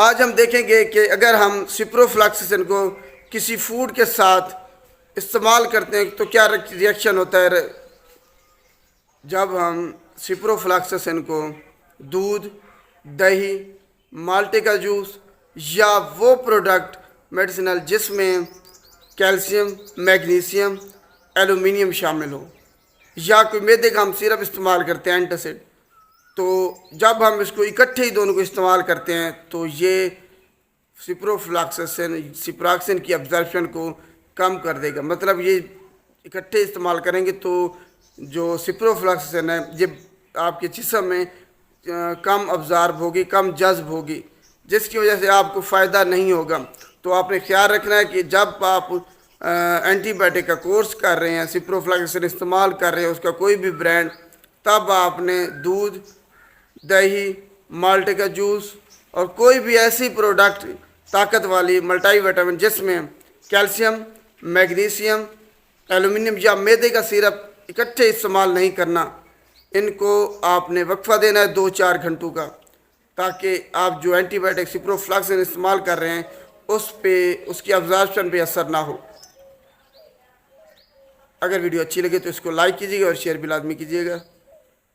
आज हम देखेंगे कि अगर हम सिप्रोफ्लॉक्सासिन को किसी फूड के साथ इस्तेमाल करते हैं तो क्या रिएक्शन होता है। जब हम सिप्रोफ्लॉक्सासिन को दूध, दही, माल्टे का जूस या वो प्रोडक्ट मेडिसिनल जिसमें कैल्शियम, मैग्नीशियम, एल्युमिनियम शामिल हो, या कोई मैदे का हम सिरप इस्तेमाल करते हैं एंटासिड, तो जब हम इसको इकट्ठे ही दोनों को इस्तेमाल करते हैं तो ये सिप्रोफ्लॉक्सासिन की अब्जॉर्प्शन को कम कर देगा। मतलब ये इकट्ठे इस्तेमाल करेंगे तो जो सिप्रोफ्लॉक्सासिन है ये आपके जिस्म में कम अब्जॉर्ब होगी, कम जज्ब होगी, जिसकी वजह से आपको फ़ायदा नहीं होगा। तो आपने ख्याल रखना है कि जब आप एंटीबायोटिक का कोर्स कर रहे हैं, सिप्रोफ्लॉक्सासिन इस्तेमाल कर रहे हैं, उसका कोई भी ब्रांड, तब आपने दूध, दही, माल्टे का जूस और कोई भी ऐसी प्रोडक्ट ताकत वाली मल्टीविटामिन जिसमें कैल्शियम, मैग्नीशियम, एल्युमिनियम या मैदे का सिरप इकट्ठे इस्तेमाल नहीं करना। इनको आपने वक्फा देना है 2-4 घंटों का, ताकि आप जो एंटीबायोटिक सिप्रोफ्लॉक्सासिन इस्तेमाल कर रहे हैं उस पे, उसकी अब्जॉर्प्शन पे असर ना हो। अगर वीडियो अच्छी लगे तो इसको लाइक कीजिएगा और शेयर भी लाजमी कीजिएगा।